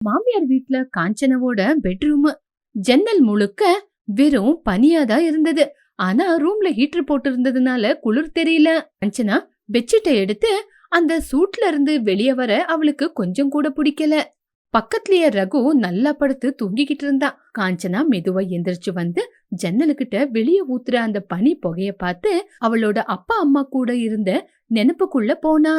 மாமியார் வீட்ல காஞ்சனாவோட பெட்ரூம் ஜன்னல் முழுக்க வெறும் பனியாதான் இருந்தது. ஆனா ரூம்ல ஹீட்டர் போட்டு இருந்ததுனால குளிர் தெரியல. காஞ்சனா பெட்ஷீட்டை எடுத்து அந்த சூட்ல இருந்து வெளியே வர அவளுக்கு கொஞ்சம் கூட பிடிக்கல. பக்கத்துலயே ரகு நல்லா படுத்து தூங்கிக்கிட்டு இருந்தான். காஞ்சனா மெதுவா எந்திரிச்சு வந்து ஜன்னலுக்கிட்ட வெளியே ஊத்துற அந்த பனி புகைய பார்த்து அவளோட அப்பா அம்மா கூட இருந்த நினைப்புக்குள்ள போனா.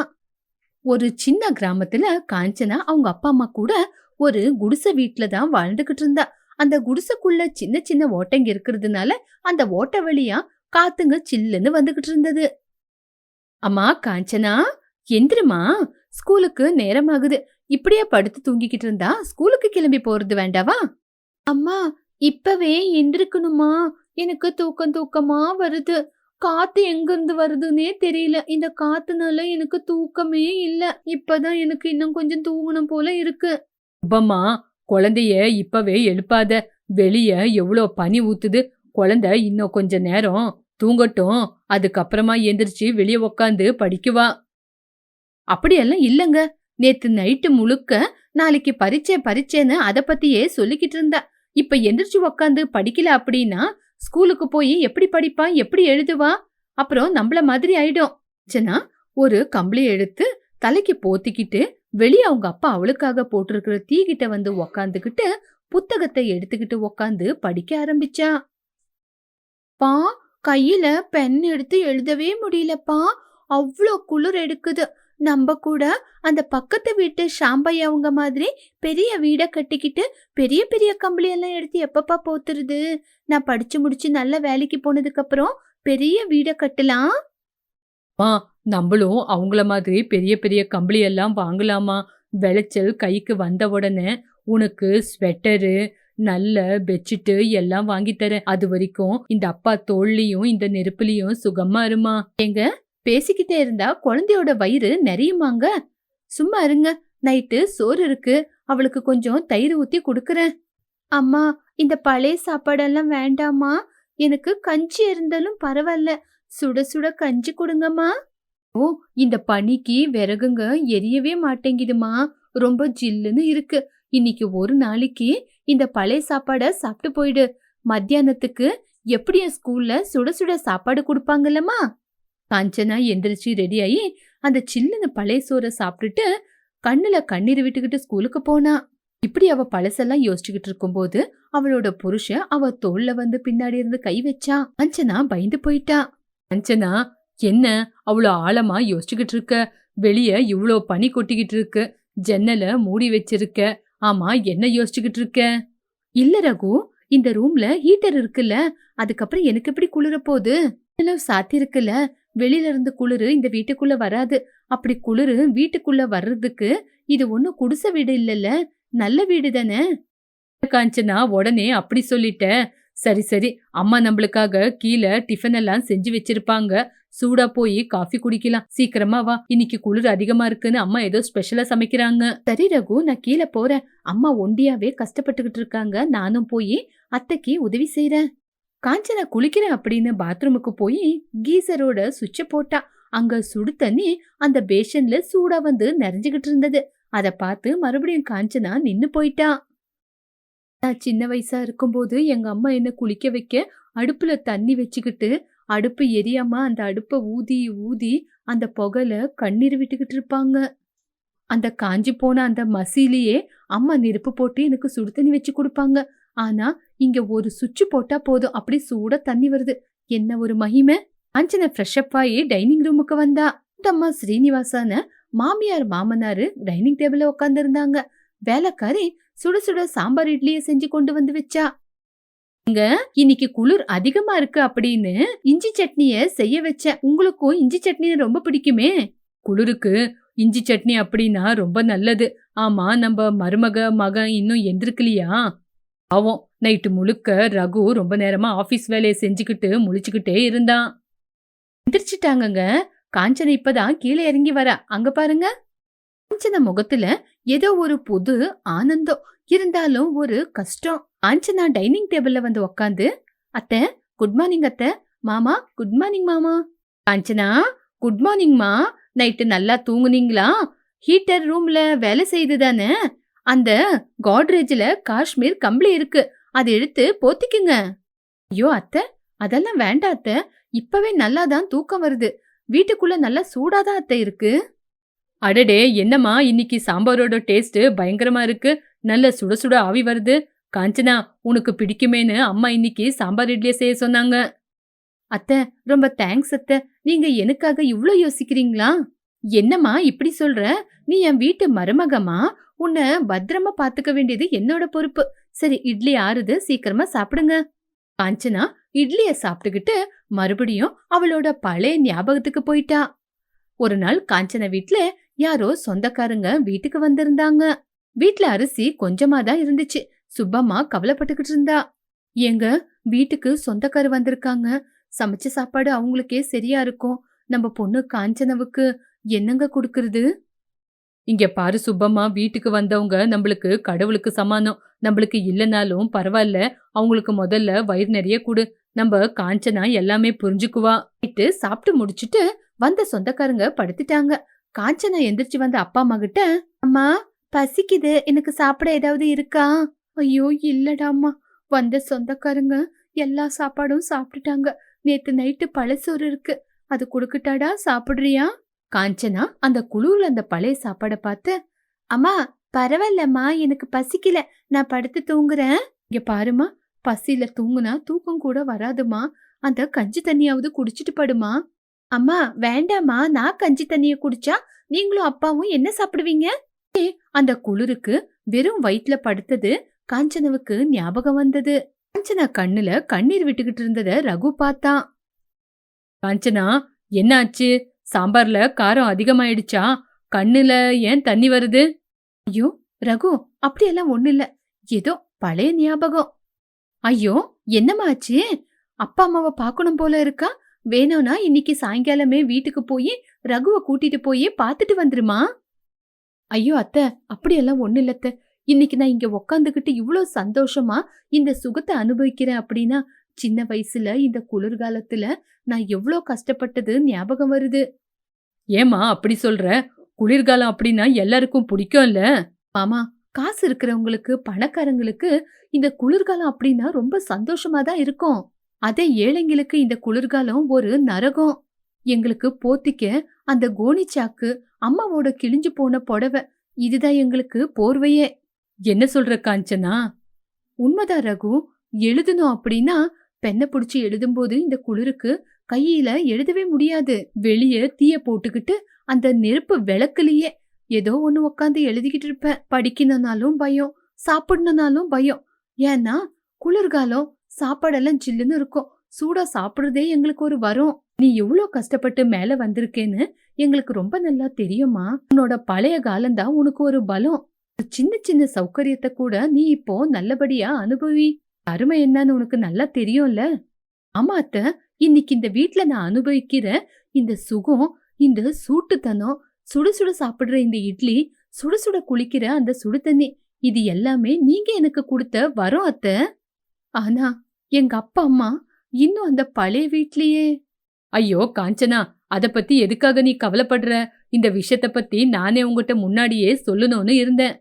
ஒரு சின்ன கிராமத்துல காஞ்சனா அவங்க அப்பா அம்மா கூட ஒரு குடிசை வீட்டுல தான் வாழ்ந்துகிட்டு இருந்தா. அந்த குடிசைக்குள்ள சின்ன சின்ன ஓட்டைங்க இருக்கிறதுனால அந்த ஓட்டை வழியா காத்துங்க சில்லுன்னு வந்துகிட்டு இருந்தது. அம்மா காஞ்சனா, எந்திரமா, ஸ்கூலுக்கு நேரமாகுது. இப்படியே படுத்து தூங்கிக்கிட்டு இருந்தா ஸ்கூலுக்கு கிளம்பி போறது வேண்டாவா? அம்மா, இப்பவே எந்திரிக்கணுமா? எனக்கு தூக்கம் தூக்கமா வருது. காத்து எங்க இருந்து வருதுன்னே தெரியல. இந்த காத்துனால எனக்கு தூக்கமே இல்ல. இப்பதான் எனக்கு இன்னும் கொஞ்சம் தூங்கணும் போல இருக்கு. அப்பம்மா, குழந்தைய இப்பவே எழுப்பாத. வெளிய எவ்வளோ பனி ஊத்துது. குழந்தை இன்னும் கொஞ்ச நேரம் தூங்கட்டும். அதுக்கப்புறமா எந்திரிச்சு வெளியே உக்காந்து படிக்குவா. அப்படியெல்லாம் இல்லங்க. நேத்து நைட்டு முழுக்க நாளைக்கு பரீட்சைன்னு அத பத்தியே சொல்லிக்கிட்டு இருந்தா. இப்ப எந்திரிச்சு உக்காந்து படிக்கல அப்படின்னா ஸ்கூலுக்கு போய் எப்படி படிப்பா, எப்படி எழுதுவா? அப்புறம் நம்மள மாதிரி ஆயிடும். சனா ஒரு கம்பளி எடுத்து தலைக்கு போத்திக்கிட்டு வெளியே அவங்க அப்பா அவளுக்காக போட்டிருக்கிற தீ கிட்ட வந்து உக்காந்துக்கிட்டு புத்தகத்தை எடுத்துக்கிட்டு உக்காந்து படிக்க ஆரம்பிச்சா. பா, கையில பென் எடுத்து எழுதவே முடியலப்பா. அவ்வளோ குளிர் எடுக்குது. நம்ம கூட அந்த பக்கத்து வீட்டு ஷாம்பையா அவங்க மாதிரி பெரிய வீட கட்டிக்கிட்டு பெரிய பெரிய கம்பளி எல்லாம் எடுத்து எப்பப்பா போத்துருது. நான் படிச்சு முடிச்சு நல்ல வேலைக்கு போனதுக்கு அப்புறம் பெரிய வீட கட்டலாம். நம்மளும் அவங்கள மாதிரி பெரிய பெரிய கம்பளி எல்லாம் வாங்கலாமா? விளைச்சல் கைக்கு வந்த உடனே உனக்கு ஸ்வெட்டரு, நல்ல பெட்ஷீட்டு எல்லாம் வாங்கி தரேன். அது வரைக்கும் இந்த அப்பா தோல்லையும் இந்த நெருப்புலயும் சுகமா இருமா. எங்க பேசிக்கிட்டே இருந்தா குழந்தையோட வயிறு நிறையுமாங்க? சும்மா இருங்க. நைட்டு சோறு இருக்கு, அவளுக்கு கொஞ்சம் தயிர் ஊத்தி குடுக்கறேன். அம்மா, இந்த பழைய சாப்பாடெல்லாம் வேண்டாமா? எனக்கு கஞ்சி இருந்தாலும் பரவாயில்ல. சுட சுட கஞ்சி கொடுங்கம்மா. ஓ, இந்த பனிக்கு விறகுங்க எரியவே மாட்டேங்குதுமா. ரொம்ப ஜில்லுன்னு இருக்கு. இன்னைக்கு ஒரு நாளைக்கு இந்த பழைய சாப்பாட சாப்பிட்டு போயிடு. மத்தியானத்துக்கு எப்படியா ஸ்கூல்ல சுட சுட சாப்பாடு கொடுப்பாங்கல்லம்மா? காஞ்சனா எந்திரிச்சு ரெடியாயி அந்த சில்லுன்னு பழைய சோறை சாப்பிட்டுட்டு கண்ணுல கண்ணீர் விட்டுக்கிட்டு ஸ்கூலுக்கு போனா. இப்படி அவ பழசெல்லாம் யோசிச்சுக்கிட்டு இருக்கும்போது அவளோட புருஷன் அவ தோல்ல வந்து பின்னாடி இருந்து கை வச்சா. காஞ்சனா பயந்து போயிட்டா. காஞ்சனா, என்ன அவ்வளோ ஆழமா யோசிச்சுக்கிட்டு இருக்க? வெளிய இவ்வளோ பனி கொட்டிக்கிட்டு இருக்கு. ஜன்னல மூடி வச்சிருக்க. ஆமா, என்ன யோசிச்சுக்கிட்டு இருக்க? இல்ல ரகு, இந்த ரூம்ல ஹீட்டர் இருக்குல்ல, அதுக்கப்புறம் எனக்கு எப்படி குளிர போகுது? சாத்தி இருக்குல்ல, வெளியில இருந்து குளிரு இந்த வீட்டுக்குள்ள வராது. அப்படி குளிரு வீட்டுக்குள்ள வர்றதுக்கு இது ஒண்ணும் குடிசை வீடு இல்லல்ல, நல்ல வீடு தானே. காஞ்சனா, உடனே அப்படி சொல்லிட்ட. சரி சரி, அம்மா நம்மளுக்காக கீழே டிஃபன் எல்லாம் செஞ்சு வச்சிருப்பாங்க. சூடா போய் காஃபி குடிக்கலாம். சீக்கிரமா வா, இன்னைக்கு குளிர் அதிகமா இருக்குன்னு அம்மா ஏதோ ஸ்பெஷலா சமைக்கிறாங்க. சரி ரகு, நான் கீழே போறேன். அம்மா ஒண்டியாவே கஷ்டப்பட்டுக்கிட்டு இருக்காங்க. நானும் போய் அத்தைக்கு உதவி செய்யறேன். காஞ்சனா குளிக்கிறேன் அப்படின்னு பாத்ரூமுக்கு போய் கீசரோட சுவிட்ச போட்டா. அங்க சுடு தண்ணி அந்த பேஷன்ல சூடா வந்து நிறைஞ்சுகிட்டு இருந்தது. அத பார்த்து மறுபடியும் காஞ்சனா நின்னு போயிட்டா. நான் சின்ன வயசா இருக்கும்போது எங்க அம்மா என்ன குளிக்க வைக்க அடுப்புல தண்ணி வச்சுக்கிட்டு அடுப்பு எரியாம அந்த அடுப்பை ஊதி ஊதி அந்த புகையில கண்ணீர் விட்டுக்கிட்டு இருப்பாங்க. அந்த காஞ்சி போன அந்த மசிலேயே அம்மா நெருப்பு போட்டு எனக்கு சுடு தண்ணி வச்சு கொடுப்பாங்க. ஆனா இங்க ஒரு சுவிட்ச் போட்டா போதும், அப்படி சூட தண்ணி வருது. என்ன ஒரு மகிமை! காஞ்சனா ஃப்ரெஷ் அப் ஆகி டைனிங் ரூமுக்கு வந்தா. அம்மா ஸ்ரீனிவாசான மாமியார் மாமனாரு டைனிங் டேபிள்ல உட்கார்ந்து இருந்தாங்க. வேலைக்காரி சுட சுட சாம்பார் இட்லிய செஞ்சு கொண்டு வந்து வச்சா. இங்க இன்னைக்கு குளிர் அதிகமா இருக்கு அப்படின்னு இஞ்சி சட்னிய செய்ய வச்ச. உங்களுக்கும் இஞ்சி சட்னி ரொம்ப பிடிக்குமே. குளிருக்கு இஞ்சி சட்னி அப்படின்னா ரொம்ப நல்லது. ஆமா, நம்ம மகன் இன்னும் எந்திருக்கலையா? பாவம், நைட்டு முழுக்க ரகு ரொம்ப நேரமா ஆபீஸ் வேலையை செஞ்சுக்கிட்டு முழிச்சுக்கிட்டே இருந்தான். எந்திரிச்சிட்டாங்கங்க. காஞ்சனா இப்பதான் கீழே இறங்கி வரா. அங்க பாருங்க. காஞ்சனா முகத்துல ஏதோ ஒரு புது ஆனந்தம் இருந்தாலும் ஒரு கஷ்டம். காஞ்சனா டைனிங் டேபிள்ல வந்து உக்காந்து, அத்தை குட் மார்னிங் அத்தை. மாமா குட் மார்னிங் மாமா. காஞ்சனா குட் மார்னிங்மா. நைட்டு நல்லா தூங்குனீங்களா? ஹீட்டர் ரூம்ல வேலை செய்யுது தானே? அந்த காட்ரேஜ்ல காஷ்மீர் கம்பளி இருக்கு. அதை எடுத்து போத்திக்குங்க. ஐயோ அத்தை, அதெல்லாம் வேண்டாம் அத்தை. இப்பவே நல்லாதான் தூக்கம் வருது. வீட்டுக்குள்ள நல்லா சூடாதான் அத்தை இருக்கு. அடடே, என்னம்மா இன்னைக்கு சாம்பாரோட டேஸ்ட் பயங்கரமா இருக்கு. நல்ல சுட சுட ஆவி வருது. காஞ்சனா, உனக்கு பிடிக்குமேன்னு அம்மா இன்னைக்கு சாம்பார் இட்லியை செய்ய சொன்னாங்க. அத்தை, ரொம்ப தேங்க்ஸ் அத்தை. நீங்க எனக்காக இவ்ளோ யோசிக்கிறீங்களா? என்னம்மா இப்படி சொல்ற? நீ என் வீட்டு மருமகமா. உன்னை பத்திரமா பாத்துக்க வேண்டியது என்னோட பொறுப்பு. சரி, இட்லி ஆறுது, சீக்கிரமா சாப்பிடுங்க. காஞ்சனா இட்லிய சாப்பிட்டுக்கிட்டு மறுபடியும் அவளோட பழைய ஞாபகத்துக்கு போயிட்டா. ஒரு நாள் காஞ்சனா வீட்ல யாரோ சொந்தக்காரங்க வீட்டுக்கு வந்திருந்தாங்க. வீட்ல அரிசி கொஞ்சமா தான் இருந்துச்சு. சுப்பம்மா கவலைப்பட்டுக்கிட்டு இருந்தா. எங்க வீட்டுக்கு சொந்தக்கார வந்திருக்காங்க. சமைச்ச சாப்பாடு அவங்களுக்கே சரியா இருக்கும். நம்ம பொண்ணு காஞ்சனவுக்கு என்னங்க குடுக்கறது? இங்க பாரு சுப்பம்மா, வீட்டுக்கு வந்தவங்க நம்மளுக்கு கடவுளுக்கு சமானம். நம்மளுக்கு இல்லனாலும் பரவாயில்ல, அவங்களுக்கு முதல்ல வயிறு நிறைய குடு. நம்ம காஞ்சனா எல்லாமே புரிஞ்சுக்குவா. சாப்பிட்டு முடிச்சுட்டு வந்த சொந்தக்காரங்க படுத்துட்டாங்க. காஞ்சனா எந்திரிச்சு வந்த அப்பா அம்மா கிட்ட, அம்மா பசிக்குது, எனக்கு சாப்பிட ஏதாவது இருக்கா? ஐயோ இல்லடாம்மா, வந்த சொந்தக்காரங்க எல்லா சாப்பாடும் சாப்பிட்டுட்டாங்க. நேத்து நைட்டு பழசோறு இருக்கு, அது குடுக்கட்டாடா, சாப்பிடுறியா? காஞ்சனா அந்த குளூர்ல அந்த பழைய சாப்பாட பார்த்து, அம்மா பரவாயில்லம்மா, எனக்கு பசிக்கல, நான் படுத்து தூங்குறேன். இங்க பாருமா, பசியில தூங்குனா தூக்கம் கூட வராதுமா. அந்த கஞ்சி தண்ணியாவது குடிச்சிட்டு படுமா. அம்மா வேண்டாமா, நான் கஞ்சி தண்ணிய குடிச்சா நீங்களும் அப்பாவும் என்ன சாப்பிடுவீங்க? அந்த குளிருக்கு வெறும் வயிற்றுல படுத்தது காஞ்சனவுக்கு ஞாபகம் வந்தது. காஞ்சனா கண்ணுல கண்ணீர் விட்டுக்கிட்டு இருந்தத ரகு பார்த்தான். காஞ்சனா, என்னாச்சு? சாம்பார்ல காரம் அதிகமாயிடுச்சா? கண்ணுல ஏன் தண்ணி வருது? ஐயோ ரகு, அப்படியெல்லாம் ஒண்ணு இல்ல. ஏதோ பழைய ஞாபகம். ஐயோ என்னம்மா ஆச்சு? அப்பா அம்மாவை பார்க்கணும் போல இருக்கா. வேணும்னா இன்னைக்கு சாயங்காலமே வீட்டுக்கு போய் ரகுவை கூட்டிட்டு போய் பார்த்துட்டு வந்துருமா. ஐயோ அத்தை, அப்படியெல்லாம் ஒண்ணு இல்ல அத்தை. இன்னைக்கு நான் இங்க உக்காந்துகிட்டு இவ்ளோ சந்தோஷமா இந்த சுகத்தை அனுபவிக்கிறேன் அப்படின்னா, சின்ன வயசுல இந்த குளிர்காலத்துல நான் எவ்ளோ கஷ்டப்பட்டது ஞாபகம் வருது. ஏமா அப்படி சொல்ற? குளிர்காலம் அப்படின்னா எல்லாருக்கும் பிடிக்கும்ல. மாமா, காசு இருக்கிறவங்களுக்கு, பணக்காரங்களுக்கு இந்த குளிர்காலம் அப்படின்னா ரொம்ப சந்தோஷமா தான் இருக்கும். அதே ஏழைங்களுக்கு இந்த குளிர்காலம் ஒரு நரகம். எங்களுக்கு போத்திக்க அந்த கோணிச்சாக்கு, அம்மாவோட கிழிஞ்சு போன புடவை, இதுதான் எங்களுக்கு போர்வையே. என்ன சொல்ற காஞ்சனா? உண்மைதான் ரகு. எழுதணும் அப்படின்னா பெண்ணை புடிச்சு எழுதும்போது இந்த குளிருக்கு கையில எழுதவே முடியாது. வெளியே தீய போட்டுக்கிட்டு அந்த நெருப்பு விளக்குலயே ஏதோ ஒண்ணு உக்காந்து எழுதிக்கிட்டு இருப்பேன். படிக்கணும்னாலும் பயம், சாப்பிடணும்னாலும் பயம். ஏன்னா குளிர்காலம், சாப்பாடெல்லாம் ஜில்லுன்னு இருக்கும். சூடா சாப்பிடுறதே எங்களுக்கு ஒரு வரம். நீ எவ்வளோ கஷ்டப்பட்டு மேல வந்திருக்கேன்னு எங்களுக்கு ரொம்ப நல்லா தெரியுமா. உன்னோட பழைய காலம்தான் உனக்கு ஒரு பலம். சின்ன சின்ன சௌகரியத்தை கூட நீ இப்போ நல்லபடியா அனுபவி. அருமை என்னன்னு உனக்கு நல்லா தெரியும்ல. ஆமா அத்த, இன்னைக்கு இந்த வீட்ல நான் அனுபவிக்கிற இந்த சுகம், இந்த சூட்டுத்தனம், சுட சுட சாப்பிடுற இந்த இட்லி, சுட சுட குளிக்கிற அந்த சுடு தண்ணி, இது எல்லாமே நீங்க எனக்கு கொடுத்த வரம் அத்த. ஆனா எங்க அப்பா அம்மா இன்னும் அந்த பழைய வீட்லயே. ஐயோ காஞ்சனா, அத பத்தி எதுக்காக நீ கவலைப்படுற? இந்த விஷயத்த பத்தி நானே உங்ககிட்ட முன்னாடியே சொல்லணும்னு இருந்தேன்.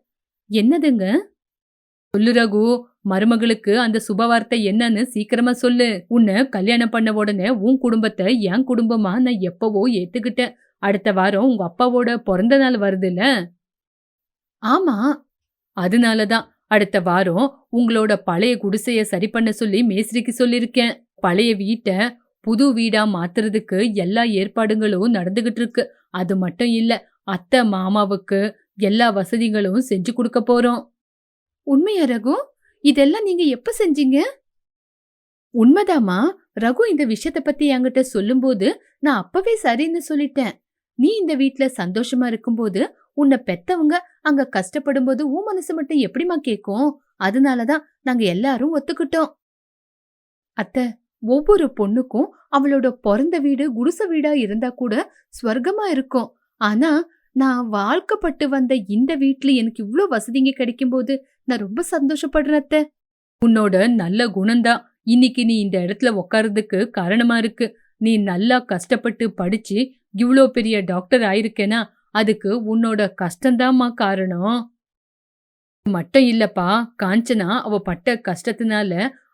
என்னதுங்க? சொல்லு ரகு, மருமகளுக்கு அந்த சுபவார்த்தை என்னன்னு சீக்கிரமா சொல்லு. உன்னை கல்யாணம் பண்ண உடனே உன் குடும்பத்தை என் குடும்பமா நான் எப்பவோ ஏத்துக்கிட்டேன். அடுத்த வாரம் உங்க அப்பாவோட பிறந்த நாள் வருதுல்ல. ஆமா, அதனாலதான் அடுத்த வாரம் உங்களோட பழைய குடிசைய சரி பண்ண சொல்லி மேஸ்திரிக்கு சொல்லிருக்கேன். பழைய வீட்டை புது வீடா மாத்துறதுக்கு எல்லா ஏற்பாடுகளும் நடந்துகிட்டு இருக்கு. அது மட்டும் இல்ல, அத்தை மாமாவுக்கு எல்லா வசதிகளும் செஞ்சு கொடுக்க போறோம். உண்மையா ரகு? இதெல்லாம் நீங்க எப்ப செஞ்சீங்க? உண்மைதாமா. ரகு இந்த விஷயத்த பத்தி என்கிட்ட சொல்லும்போது நான் அப்பவே சரின்னு சொல்லிட்டேன். நீ இந்த வீட்ல சந்தோஷமா இருக்கும்போது உன்னை பெத்தவங்க அங்க கஷ்டப்படும் போது உன் மனசு மட்டும் எப்படிமா கேக்கும்? அதனாலதான் நாங்க எல்லாரும் ஒத்துக்கிட்டோம். அத்தை, ஒவ்வொரு பொண்ணுக்கும் அவளோட பிறந்த வீடு குடிசை வீடா இருந்தா கூட ஸ்வர்க்கமா இருக்கும். ஆனா நான் வாழ்க்கப்பட்டு வந்த இந்த வீட்ல எனக்கு இவ்ளோ வசதிங்க கிடைக்கும் போது நான் ரொம்ப சந்தோஷப்படுறேன் அத்தை. உன்னோட நல்ல குணம்தான் இன்னைக்கு நீ இந்த இடத்துல உட்கார்றதுக்கு காரணமா இருக்கு. நீ நல்லா கஷ்டப்பட்டு படிச்சு இவ்ளோ பெரிய டாக்டர் ஆயிருக்கேனா, அதுக்கு உன்னோட கஷ்டம்தாம்மா காரணம். மட்டும் இல்லப்பா, காஞ்சனா அவ பட்ட கஷ்டத்தினால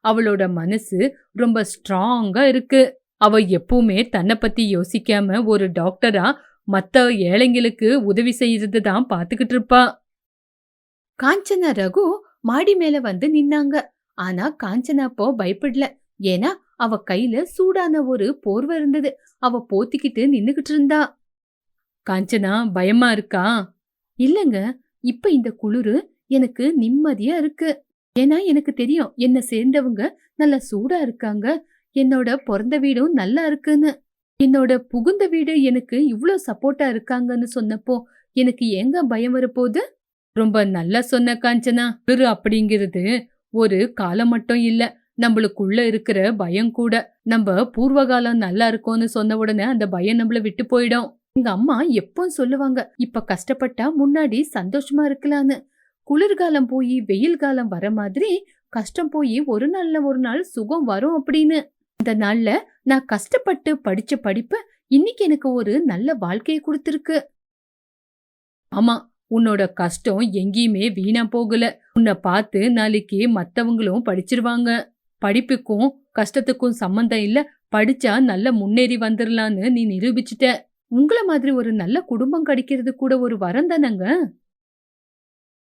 அவளோட மனசு ரொம்ப ஸ்ட்ராங்கா இருக்கு. அவ எப்பவுமே தன்னை பத்தி யோசிக்காம ஒரு டாக்டரா மத்த ஏழைங்களுக்கு உதவி செய்யறது தான் பாத்துக்கிட்டு இருப்பா. காஞ்சனா ரகு மாடி மேல வந்து நின்னாங்க. ஆனா காஞ்சனா அப்போ பயப்படல. ஏன்னா அவ கையில சூடான ஒரு போர்வை இருந்தது. அவ போத்திக்கிட்டு நின்னுகிட்டு இருந்தா. காஞ்சனா பயமா இருக்கா? இல்லங்க, இப்ப இந்த குளிரு எனக்கு நிம்மதியா இருக்கு. ஏன்னா எனக்கு தெரியும் என்ன சேர்ந்தவங்க நல்லா சூடா இருக்காங்க. என்னோட பொறந்த வீடும் நல்லா இருக்குன்னு. என்னோட புகுந்த வீடு எனக்கு இவ்ளோ சப்போர்ட்டா இருக்காங்கன்னு சொன்னப்போ எனக்கு ஏங்க பயம் வரப்போகுது? ரொம்ப நல்லா சொன்ன காஞ்சனா. குளிரு அப்படிங்கிறது ஒரு காலம் மட்டும் இல்ல. நம்மளுக்குள்ள இருக்கிற பயம் கூட. நம்ம பூர்வகாலம் நல்லா இருக்கும்னு சொன்ன உடனே அந்த பயம் நம்மள விட்டு போயிடும். எங்க அம்மா எப்பவும் சொல்லுவாங்க, இப்ப கஷ்டப்பட்டா முன்னாடி சந்தோஷமா இருக்கலான்னு. குளிர்காலம் போய் வெயில் காலம் வர மாதிரி கஷ்டம் போய் ஒரு நாள்ல ஒரு நாள் சுகம் வரும் அப்படின்னு. அந்த நாள்ல நான் கஷ்டப்பட்டு படிச்ச படிப்பு இன்னைக்கு எனக்கு ஒரு நல்ல வாழ்க்கையை கொடுத்திருக்கு. ஆமா, உன்னோட கஷ்டம் எங்கேயுமே வீணா போகல. உன்னை பார்த்து நாளைக்கு மத்தவங்களும் படிச்சிருவாங்க. படிப்புக்கும் கஷ்டத்துக்கும் சம்பந்தம் இல்ல. படிச்சா நல்ல முன்னேறி வந்துடலான்னு நீ நிரூபிச்சுட்ட. உங்கள மாதிரி ஒரு நல்ல குடும்பம் கிடைக்கிறது கூட ஒரு வரம் தானங்க.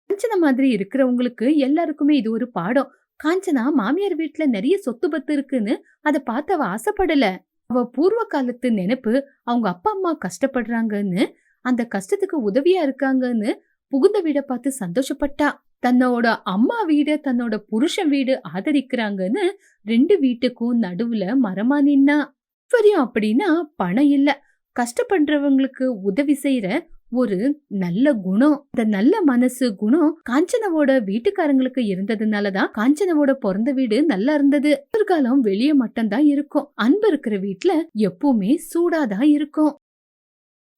காஞ்சனா மாதிரி இருக்கிறவங்களுக்கு எல்லாருக்குமே இது ஒரு பாடம். காஞ்சனா மாமியார் வீட்ல நிறைய சொத்து பத்து இருக்குன்னு அத பார்த்து அவ ஆசைப்படல. அவ பூர்வ காலத்து நினைப்பு, அவங்க அப்பா அம்மா கஷ்டப்படுறாங்கன்னு, அந்த கஷ்டத்துக்கு உதவியா இருக்காங்கன்னு புகுந்த வீட பார்த்து சந்தோஷப்பட்டா. தன்னோட அம்மா வீட தன்னோட புருஷன் வீடு ஆதரிக்கிறாங்கன்னு 2 வீட்டுக்கும் நடுவுல மரமா நின்னா. ஐஸ்வர்யம் அப்படின்னா பணம் இல்ல, கஷ்டப்படுறவங்களுக்கு உதவி செய்யற ஒரு நல்ல குணம். அந்த நல்ல மனசு குணம் காஞ்சனாவோட வீட்டுக்காரங்களுக்கு இருந்ததுனாலதான் காஞ்சனாவோட பிறந்த வீடு நல்லா இருந்தது. எதிர்காலம் வெளியே மட்டும்தான் இருக்கும். அன்பு இருக்கிற வீட்டுல எப்பவுமே சூடாதான் இருக்கும்.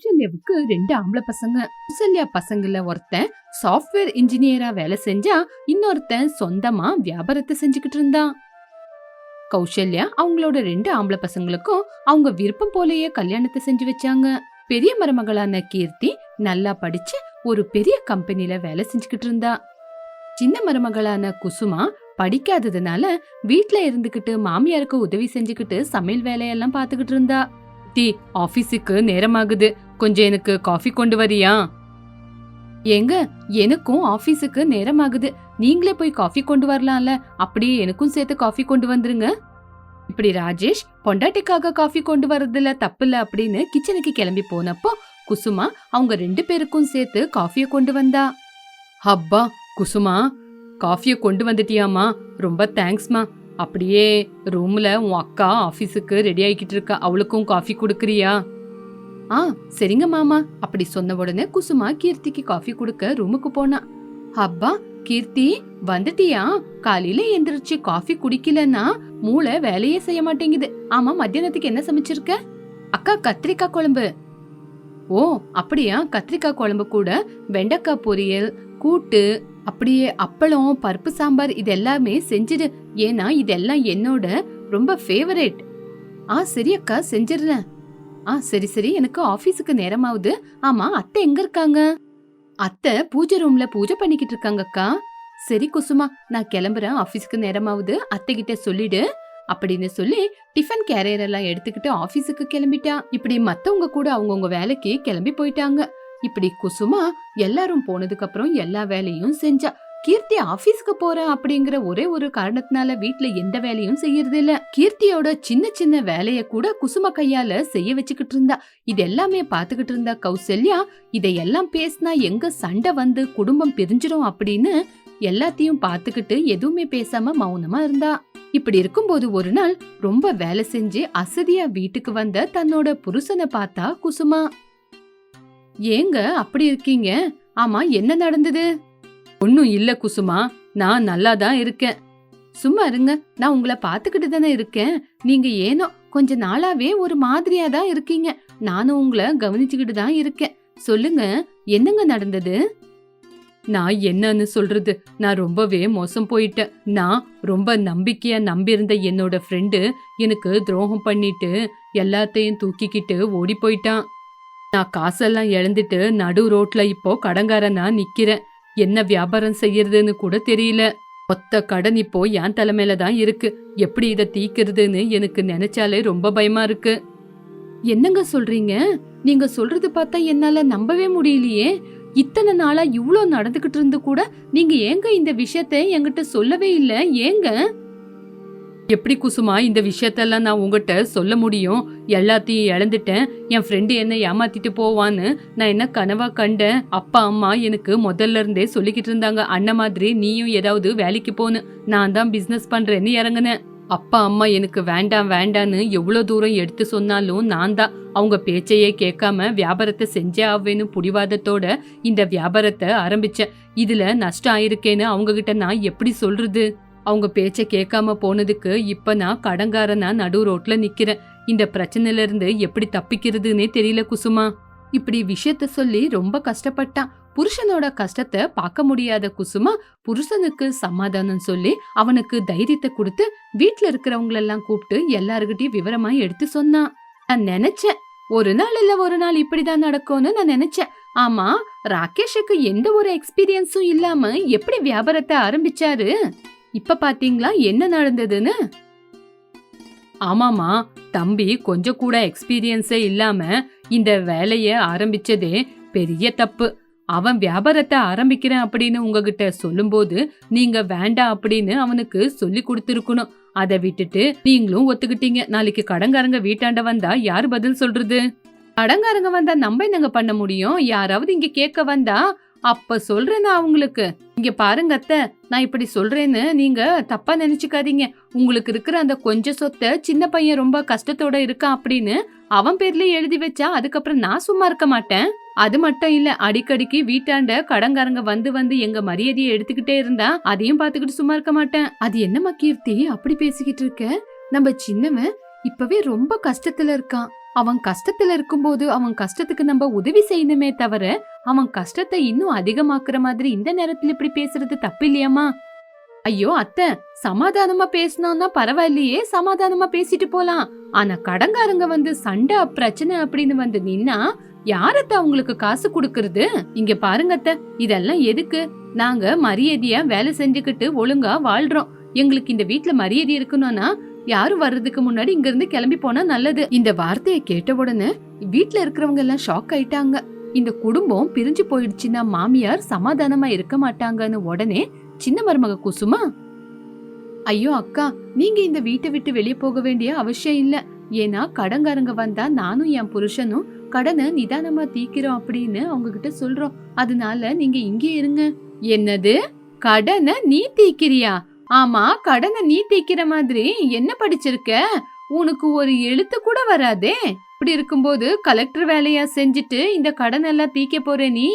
கௌசல்யாவுக்கு 2 ஆம்பளை பசங்க. கௌசல்யா பசங்கள்ல ஒருத்தன் சாஃப்ட்வேர் இன்ஜினியரா வேலை செஞ்சா, இன்னொருத்தன் சொந்தமா வியாபாரத்தை செஞ்சுக்கிட்டு இருந்தான். கௌசல்யா அவங்களோட 2 ஆம்பளை பசங்களுக்கும் அவங்க விருப்பம் போலயே கல்யாணத்தை செஞ்சு வச்சாங்க. பெரிய மருமகளான கீர்த்தி நல்லா படிச்சு ஒரு பெரிய கம்பெனில வேலை செஞ்சுக்கிட்டு இருந்தா. சின்ன மருமகளான குசுமா படிக்காததுனால வீட்ல இருந்துகிட்டு மாமியாருக்கு உதவி செஞ்சுக்கிட்டு சமையல் வேலையெல்லாம் பாத்துக்கிட்டு இருந்தா. டி, ஆபீஸுக்கு நேரமாகுது, கொஞ்சம் எனக்கு காஃபி கொண்டு வரியா? ஏங்க, எனக்கும் ஆபீஸுக்கு நேரமாகுது, நீங்களே போய் காஃபி கொண்டு வரலாம்ல, அப்படியே எனக்கும் சேர்த்து காஃபி கொண்டு வந்துருங்க. இப்படி ராஜேஷ் பொண்டாட்டிக்காக காஃபி கொண்டு வரதுல தப்பில்ல அப்படின்னு கிச்சனுக்கு கிளம்பி போனப்போ குசுமா அவங்க 2 பேருக்கும் சேர்த்து காஃபிய கொண்டு வந்தா. அப்பா குசுமா, காஃபிய கொண்டு வந்துட்டியாமா? ரொம்ப தேங்க்ஸ்மா. அப்படியே ரூம்ல உன் அக்கா ஆபீஸுக்கு ரெடி ஆகிக்கிட்டு இருக்கா, அவளுக்கும் காஃபி குடுக்கறியா? ஆ சரிங்க மாமா. அப்படி சொன்ன உடனே குசுமா கீர்த்திக்கு காஃபி குடுக்க ரூமுக்கு போனா. அப்பா கீர்த்தி வந்துட்டியா? காலையில எந்திரிச்சு காஃபி குடிக்கலன்னா மூளை வேலையே செய்ய மாட்டேங்குது. ஆமா, மத்தியானத்துக்கு என்ன சமைச்சிருக்க? அக்கா கத்திரிக்காய் குழம்பு. ஓ அப்படியா? கத்திரிக்காய் குழம்பு கூட வெண்டைக்காய் பொரியல், கூட்டு, அப்படியே அப்பளம், பருப்பு சாம்பார் இது எல்லாமே செஞ்சிடு. ஏன்னா இதெல்லாம் என்னோட ரொம்ப ஃபேவரேட். சரி அக்கா, செஞ்சிடுறேன். சரி சரி, எனக்கு ஆபீஸுக்கு நேரமாவுது. ஆமா, அத்தை எங்க இருக்காங்க? அத்தை பூஜை ரூம்ல பூஜை பண்ணிக்கிட்டு இருக்காங்க அக்கா. சரி குசுமா, நான் கிளம்புறேன், ஆபீஸ்க்கு நேரமாவுது, அத்தை கிட்ட சொல்லிடு அப்படின்னு சொல்லி டிஃபன் கேரியர் எல்லாம் எடுத்துக்கிட்டு ஆபீஸுக்கு கிளம்பிட்டா. இப்படி மத்தவங்க கூட அவங்கவுங்க வேலைக்கு கிளம்பி போயிட்டாங்க. இப்படி குசுமா எல்லாரும் போனதுக்கு அப்புறம் எல்லா வேலையும் செஞ்சா. கீர்த்தி ஆபீஸ்க்கு போறேன் அப்படிங்கிற ஒரே ஒரு காரணத்தினால வீட்ல எந்த வேலையும் செய்யறது இல்ல. கீர்த்தியோட சின்ன சின்ன வேலைய கூட குசுமா கையால செய்ய வச்சுக்கிட்டு இருந்தா. இது எல்லாமே பாத்துக்கிட்டு இருந்தா கௌசல்யா. இதையெல்லாம் பேசினா எங்க சண்டை வந்து குடும்பம் பிரிஞ்சிடும் அப்படின்னு எல்லாத்தையும் பாத்துக்கிட்டு எதுவுமே பேசாம மௌனமா இருந்தா. இப்படி இருக்கும்போது ஒரு நாள் ரொம்ப வேலை செஞ்சு அசதியா வீட்டுக்கு வந்த தன்னோட புருஷனை பார்த்தா குசுமா. ஏங்க அப்படி இருக்கீங்க? ஆமா, என்ன நடந்தது? ஒன்னும் இல்ல குசுமா, நான் நல்லாதான் இருக்கேன். சும்மா இருங்க, நான் உங்களை பாத்துக்கிட்டு தானே இருக்கேன். நீங்க ஏனோ கொஞ்ச நாளாவே ஒரு மாதிரியா தான் இருக்கீங்க. நானும் உங்களை கவனிச்சுக்கிட்டு தான் இருக்கேன். சொல்லுங்க, என்னங்க நடந்தது? நான் என்னன்னு சொல்றது, நான் ரொம்பவே மோசம் போயிட்டேன். நான் ரொம்ப நம்பிக்கையா நம்பியிருந்த என்னோட ஃப்ரெண்டு எனக்கு துரோகம் பண்ணிட்டு எல்லாத்தையும் தூக்கிக்கிட்டு ஓடி போயிட்டான். நான் காசெல்லாம் இழந்துட்டு நடு ரோட்ல இப்போ கடங்காரனா நிக்கிறேன். என்ன வியாபாரம் செய்யறதுன்னு கூட தெரியல. மொத்த கடன் இப்போ என் தலைமையில தான் இருக்கு. எப்படி இதை தீக்கிறதுன்னு எனக்கு நினைச்சாலே ரொம்ப பயமா இருக்கு. என்னங்க சொல்றீங்க? நீங்க சொல்றது பார்த்தா என்னால நம்பவே முடியலையே. இத்தனை நாளா இவ்ளோ நடந்துகிட்டு இருந்து கூட நீங்க ஏங்க இந்த விஷயத்தை என்கிட்ட சொல்லவே இல்ல? ஏங்க? எப்படி குசுமா இந்த விஷயத்தெல்லாம் நான் உங்ககிட்ட சொல்ல முடியும்? எல்லாத்தையும் இழந்துட்டேன். என் ஃப்ரெண்டு என்ன ஏமாத்திட்டு போவான்னு நான் என்ன கனவா கண்டேன்? அப்பா அம்மா எனக்கு முதல்ல இருந்தே சொல்லிக்கிட்டு இருந்தாங்க, அண்ணன் மாதிரி நீயும் ஏதாவது வேலைக்கு போன்னு. நான் தான் பிசினஸ் பண்றேன்னு இறங்குனேன். அப்பா அம்மா எனக்கு வேண்டாம் வேண்டான்னு எவ்வளவு தூரம் எடுத்து சொன்னாலும் நான் தான் அவங்க பேச்சையே கேட்காம வியாபாரத்தை செஞ்சே ஆவேன்னு புடிவாதத்தோட இந்த வியாபாரத்தை ஆரம்பிச்சேன். இதுல நஷ்டம் ஆயிருக்கேன்னு அவங்க கிட்ட நான் எப்படி சொல்றது? அவங்க பேச்ச கேட்காம போனதுக்கு இப்ப நான் கடங்காரனா நடு ரோட்ல நிக்கிறேன். இந்த பிரச்சனையில இருந்து எப்படி தப்பிக்கிறதுன்னே தெரியல குசுமா. இப்படி விஷயத்த சொல்லி ரொம்ப கஷ்டப்பட்டான். புருஷனோட கஷ்டத்தை பார்க்க முடியாத குசுமா புருஷனுக்கு சமாதானம் சொல்லி அவனுக்கு தைரியத்தை கொடுத்து வீட்டுல இருக்கிறவங்களெல்லாம் கூப்பிட்டு எல்லாருகிட்டயும் விவரமா எடுத்து சொன்னான். நான் நினைச்சேன் ஒரு நாள் இல்ல ஒரு நாள் இப்படிதான் நடக்கும்னு நான் நினைச்சேன். ஆமா, ராகேஷுக்கு எந்த ஒரு எக்ஸ்பீரியன்ஸும் இல்லாம எப்படி வியாபாரத்தை ஆரம்பிச்சாரு? இப்ப பாத்தீங்களா என்ன நடந்ததுன்னு? ஆமாமா, தம்பி கொஞ்சம் கூட எக்ஸ்பீரியன்ஸே இல்லாம இந்த வேலைய ஆரம்பிச்சதே பெரிய தப்பு. அவன் வியாபாரத்தை ஆரம்பிக்கிறேன் அப்படின்னு உங்ககிட்ட சொல்லும்போது நீங்க வேண்டாம் அப்படின்னு அவனுக்கு சொல்லி கொடுத்துருக்கணும். அதை விட்டுட்டு நீங்களும் ஒத்துக்கிட்டீங்க. நாளைக்கு கடங்காரங்க வீட்டாண்ட வந்தா யாரு பதில் சொல்றது? கடங்காரங்க வந்தா நம்ம என்னங்க பண்ண முடியும்? யாராவது இங்க கேட்க வந்தா அப்ப சொல்றேன்னா அவங்களுக்கு, இங்க பாருங்க அத்தை, நான் இப்படி சொல்றேன்னு நீங்க தப்பா நினைச்சுக்காதீங்க. உங்களுக்கு இருக்கிற அந்த கொஞ்ச சொத்தை சின்ன பையன் ரொம்ப கஷ்டத்தோட இருக்கான் அப்படின்னு அவன் பேர்லயே எழுதி வச்சா அதுக்கப்புறம் நான் சும்மா இருக்க மாட்டேன். அது மட்டும் இல்ல, அடிக்கடிக்கு வீட்டாண்ட கடங்காரங்க வந்து வந்து எங்க மரியாதையை எடுத்துக்கிட்டே இருந்தா அதையும் பாத்துக்கிட்டு சும்மா இருக்க மாட்டேன். அது என்னம்மா கீர்த்தி அப்படி பேசிக்கிட்டு இருக்க? நம்ம சின்னவன் இப்பவே ரொம்ப கஷ்டத்துல இருக்கான். அவன் கஷ்டத்துல இருக்கும்போது அவன் கஷ்டத்துக்கு நம்ம உதவி செய்யணுமே தவிர அவன் கஷ்டத்தை இன்னும் அதிகமாக்குற மாதிரி இந்த நேரத்துல இப்படி பேசுறது தப்பு இல்லையாமா? ஐயோ அத்தை, சமாதானமா பேசணும்னா பரவாயில்லையே, சமாதானமா பேசிட்டு போலாம். ஆனா கடங்காரங்க வந்து சண்டை பிரச்சனை அப்படின்னு வந்து நின்னா யாரத்த அவங்களுக்கு காசு குடுக்கறது? இங்க பாருங்க அத்தை, இதெல்லாம் எதுக்கு? நாங்க மரியாதையா வேலை செஞ்சுக்கிட்டு ஒழுங்கா வாழ்றோம். எங்களுக்கு இந்த வீட்டுல மரியாதை இருக்கணும்னா யாரும் வர்றதுக்கு முன்னாடி இங்க இருந்து கிளம்பி போனா நல்லது. இந்த வார்த்தையை கேட்ட உடனே வீட்டுல இருக்கிறவங்க எல்லாம் ஷாக் ஆயிட்டாங்க. இந்த குடும்பம் பிரிஞ்சு போயிடுச்சுன்னா மாமியார் சமாதானமா இருக்க மாட்டாங்கன்னு உடனே சின்ன மருமக குசுமா, ஐயோ அக்கா, நீங்க இந்த வீட்டை விட்டு வெளியே போக வேண்டிய அவசியம் இல்ல. ஏன்னா கடங்காரங்க வந்தா நானும் என் புருஷனும் கடனை நிதானமா தீக்கிறோம் அப்படின்னு அவங்க கிட்ட சொல்றோம். அதனால நீங்க இங்கே இருங்க. என்னது, கடனை நீ தீக்கிறியா? ஆமா, கடனை நீ தீக்கிற மாதிரி என்ன படிச்சிருக்க? உனக்கு ஒரு எழுத்து கூட வராதே. இப்படி இருக்கும்போது கலெக்டர் வேலையா செஞ்சுட்டு இந்த கடன் எல்லாம் தீக்க போற நீ?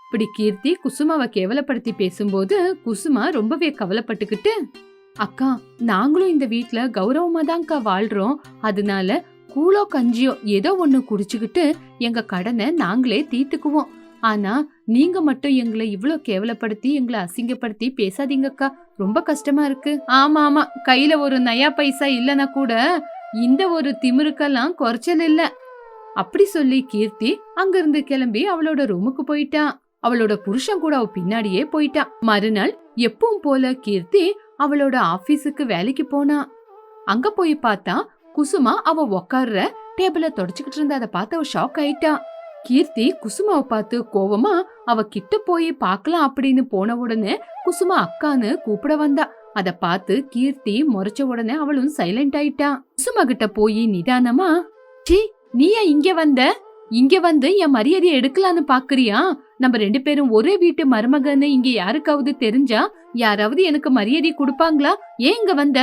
இப்படி கீர்த்தி குசுமாவை கேவலப்படுத்தி பேசும்போது குசுமா ரொம்பவே கவலைப்பட்டுக்கிட்டு, அக்கா, நாங்களும் இந்த வீட்ல கௌரவமா தான்க்கா வாழ்றோம். அதனால கூழோ கஞ்சியோ ஏதோ ஒண்ணு குடிச்சுக்கிட்டு எங்க கடனை நாங்களே தீர்த்துக்குவோம். ஆனா நீங்க மட்டும் எங்களை இவ்ளோ கேவலப்படுத்தி எங்களை அசிங்கப்படுத்தி பேசாதீங்கக்கா, ரொம்ப கஷ்டமா இருக்கு. ஆமா ஆமா, கையில ஒரு நயா பைசா இல்லனா கூட இந்த ஒரு திமிருக்கெல்லாம் குறைச்சல் இல்ல. அப்படி சொல்லி கீர்த்தி அங்கிருந்து கிளம்பி அவளோட ரூமுக்கு போயிட்டா. அவளோட புருஷன் கூட அவ பின்னாடியே போயிட்டா. மறுநாள் எப்பவும் போல கீர்த்தி அவளோட ஆபீஸுக்கு வேலைக்கு போனா. அங்க போய் பார்த்தா குசுமா அவ உக்கார்ற டேபிள தொடச்சுக்கிட்டு இருந்த. அதை பார்த்து அவ ஷாக் ஆயிட்டா. கீர்த்தி குசுமாவை பார்த்து கோவமா அவ கிட்ட போய் பார்க்கலாம் அப்படின்னு போன உடனே குசுமா அக்கான்னு கூப்பிட வந்தா. அத பார்த்து கீர்த்தி முறைச்ச உடனே அவளும் சைலண்ட் ஆயிட்டா. குசுமா கிட்ட போய் நிதானமா, சீ, நீயா இங்க வந்த? இங்க வந்து என் மரியாதையை எடுக்கலான்னு பாக்குறியா? நம்ம 2 பேரும் ஒரே வீட்டு மருமகன்னு இங்க யாருக்காவது தெரிஞ்சா யாராவது எனக்கு மரியாதை கொடுப்பாங்களா? ஏன் இங்க வந்த?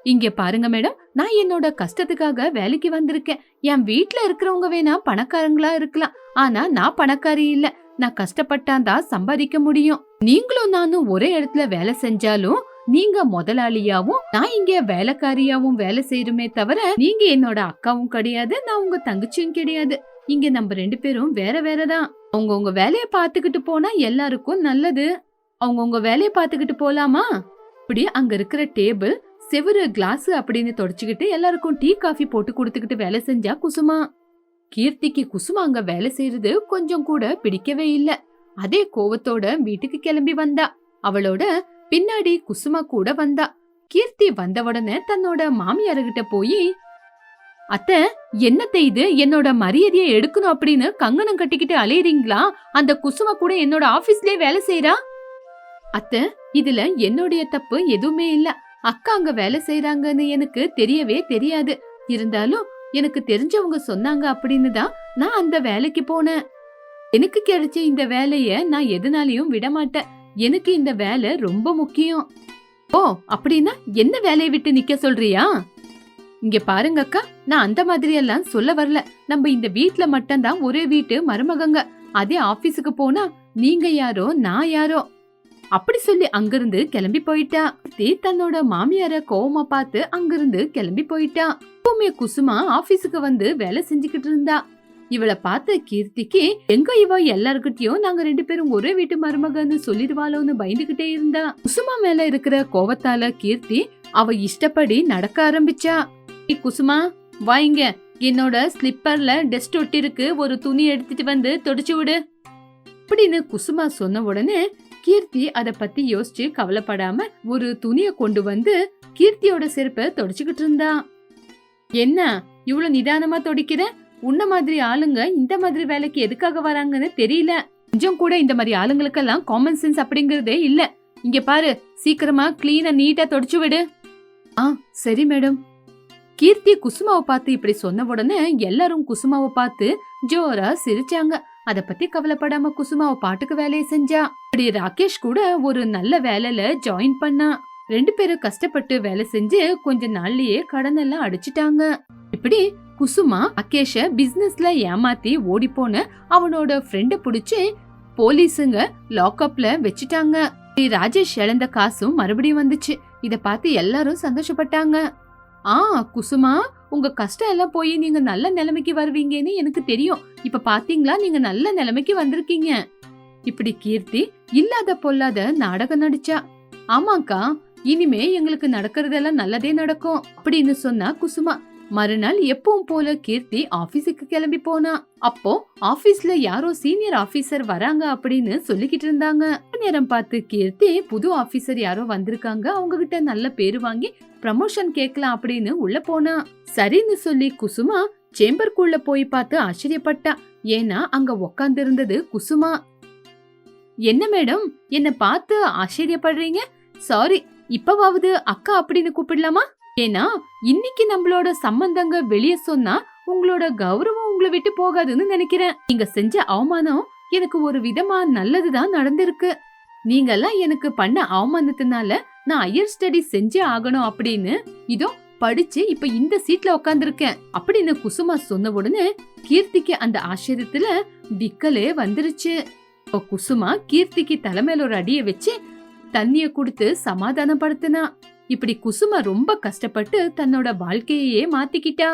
இங்க பாருங்க மேடம், நான் என்னோட கஷ்டத்துக்காக வேலைக்கு வந்திருக்கேன். என் வீட்ல இருக்கிறவங்க வேணா பணக்காரங்களா இருக்கலாம், ஆனா நான் பணக்காரி இல்ல. நான் கஷ்டப்பட்டாதான் சம்பாதிக்க முடியும். நீங்களும் நானும் ஒரே இடத்துல வேலை செஞ்சாலும் நீங்க முதலாளியாவும் நான் இங்க வேலைக்காரியாவும் வேலை செய்யறமே தவிர நீங்க என்னோட அக்காவும் கிடையாது, நான் உங்க தங்கச்சியும் கிடையாது. இங்க நம்ம 2 பேரும் வேற வேறதான். அவங்கவுங்க வேலைய பாத்துக்கிட்டு போனா எல்லாருக்கும் நல்லது. அவங்கவுங்க வேலைய பாத்துக்கிட்டு போலாமா? இப்படி அங்க இருக்கிற டேபிள் செவரு கிளாஸ் அப்படின்னு தொடச்சுக்கிட்டு எல்லாருக்கும் டீ காஃபி போட்டு கொடுத்துக்கிட்டு வேலை செஞ்சா குசுமா. கீர்த்திக்கு குசுமா அங்க வேலை செய்யறது கொஞ்சம் கூட பிடிக்கவே இல்ல. அதே கோவத்தோட வீட்டுக்கு கிளம்பி வந்தா. அவளோட பின்னாடி குசுமா கூட வந்தா. கீர்த்தி வந்த உடனே தன்னோட மாமியார்கிட்ட போய், அத்தை, என்னத்தை இது, என்னோட மரியாதையை எடுக்கணும் அப்படின்னு கங்கணம் கட்டிக்கிட்டு அலையறீங்களா? அந்த குசுமா கூட என்னோட ஆபீஸ்லயே வேலை செய்யறா. அத்தை, இதுல என்னுடைய தப்பு எதுவுமே இல்ல. அக்கா அங்க வேலை செய்யறாங்கன்னு எனக்கு தெரியவே தெரியாது. இருந்தாலும் எனக்கு தெரிஞ்சவங்க சொன்னாங்க அப்படின்னு தான் நான் அந்த வேலைக்கு போனேன். எனக்கு கிடைச்ச இந்த வேலைய நான் எதுனாலையும் விட மாட்டேன். எனக்கு இந்த வேலை ரொம்ப முக்கியம். ஓ, அப்படின்னா என்ன வேலையை விட்டு நிக்க சொல்றியா? இங்க பாருங்க அக்கா, நான் அந்த மாதிரி எல்லாம் சொல்ல வரல. நம்ம இந்த வீட்ல மட்டும்தான் ஒரே வீட்டு மருமகங்க. அதே ஆபீஸுக்கு போனா நீங்க யாரோ நான் யாரோ அப்படி சொல்லி அங்கிருந்து கிளம்பி போயிட்டா. தன்னோட மாமியார கோவமா பார்த்து அங்கிருந்து கிளம்பி போயிட்டா. எப்பவுமே குசுமா ஆபீஸுக்கு வந்து வேலை செஞ்சுக்கிட்டு இருந்தா. இவளை பார்த்த கீர்த்திக்கு எங்க இவ எல்லார்கிட்டயும் நாங்க 2 பேரும் ஒரே வீட்டு மருமகன்னு சொல்லிடுவாளோன்னு பயந்துகிட்டே இருந்தா. குசுமா மேல இருக்கிற கோவத்தால கீர்த்தி அவ இஷ்டப்படி நடக்க ஆரம்பிச்சா. குசுமா, வாங்க, என்னோட ஸ்லிப்பர்ல டஸ்ட் ஒட்டி இருக்கு, ஒரு துணி எடுத்துட்டு வந்து தொடச்சு விடு அப்படின்னு குசுமா சொன்ன உடனே கீர்த்தி அத பத்தி யோசிச்சு கவலைப்படாம ஒரு துணிய கொண்டு வந்து கீர்த்தியோட செருப்பை தொடச்சுக்கிட்டு இருந்தா. என்ன இவ்வளவு நிதானமா தொடிக்கிற? உன்ன மாதிரி ஆளுங்க இந்த மாதிரி வேலைக்கு எதுக்காக வராங்கன்னு தெரியல. கொஞ்சம் கூட இந்த மாதிரி ஆளுங்களுக்கெல்லாம் காமன் சென்ஸ் அப்படிங்கறதே இல்ல. இங்க பாரு, சீக்கிரமா கிளீனா நீட்டா தொடச்சு விடு. சரி மேடம். கீர்த்தி குசுமாவை பார்த்து இப்படி சொன்ன உடனே எல்லாரும் குசுமாவை பார்த்து ஜோரா சிரிச்சாங்க. அத பத்தி கவலைப்படாம குசுமாவை பாட்டுக்கு வேலையை செஞ்சா. அப்படி ராகேஷ் கூட ஒரு நல்ல வேலையில ஜாயின் பண்ணா. 2 பேரும் கஷ்டப்பட்டு வேலை செஞ்சு கொஞ்ச நாள்லயே கடன் எல்லாம் அடிச்சிட்டாங்க. இப்படி குசுமா ராகேஷ பிசினஸ்ல ஏமாத்தி ஓடி போன அவனோட ஃப்ரெண்ட புடிச்சு போலீஸுங்க லாக்அப்ல வச்சுட்டாங்க. ராஜேஷ் இழந்த காசும் மறுபடியும் வந்துச்சு. இத பார்த்து எல்லாரும் சந்தோஷப்பட்டாங்க. குசுமா, உங்க கஷ்டம் எல்லாம் போய் நீங்க நல்ல நிலைமைக்கு வருவீங்கன்னு எனக்கு தெரியும். இப்ப பாத்தீங்களா, நீங்க நல்ல நிலைமைக்கு வந்திருக்கீங்க. இப்படி கீர்த்தி இல்லாத பொல்லாத நாடகம் நடிச்சா. ஆமாக்கா, இனிமே எங்களுக்கு நடக்கிறதெல்லாம் நல்லதே நடக்கும் அப்படின்னு சொன்னா குசுமா. மறுநாள் எப்பவும் போல கீர்த்தி ஆபீஸுக்கு கிளம்பி போனா. அப்போ ஆபீஸ்ல யாரோ சீனியர் ஆபீசர் வராங்க அப்படின்னு சொல்லிக்கிட்டு இருந்தாங்க. நேரம் பார்த்து கீர்த்தி புது ஆபீசர் யாரோ வந்திருக்காங்க, அவங்க கிட்ட நல்ல பேரு வாங்கி ப்ரமோஷன் கேட்கலாம் அப்படின்னு உள்ள போனா. சரின்னு சொல்லி குசுமா சேம்பருக்குள்ள போய் பார்த்து ஆச்சரியப்பட்டா. ஏன்னா அங்க உக்காந்து இருந்தது குசுமா. என்ன மேடம், என்ன பார்த்து ஆச்சரியப்படுறீங்க? சாரி, இப்பவாவது அக்கா அப்படின்னு கூப்பிடலாமா? ஏன்னா இன்னைக்கு நம்மளோட சம்பந்தங்க வெளியே சொன்னா உங்களோட கௌரவம் உங்களை விட்டு போகாதுன்னு நினைக்கிறேன். நீங்க செஞ்ச அவமானம் எனக்கு ஒரு விதமா நல்லதுதான் நடந்திருக்கு. நீங்கெல்லாம் எனக்கு பண்ண அவமானத்தினால நான் ஹையர் ஸ்டடி செஞ்சே ஆகணும் அப்படின்னு இதோ படிச்சு இப்ப இந்த சீட்ல உட்கார்ந்திருக்கேன் அப்படின்னு குசுமா சொன்ன உடனே கீர்த்திக்கு அந்த ஆச்சரியத்துல விக்கலே வந்துருச்சு. குசுமா கீர்த்திக்கு தலைமையில ஒரு அடியை வச்சு தண்ணிய குடுத்து சமாதானப்படுத்தினா. இப்படி குசுமா ரொம்ப கஷ்டப்பட்டு தன்னோட வாழ்க்கையே மாத்திக்கிட்டா.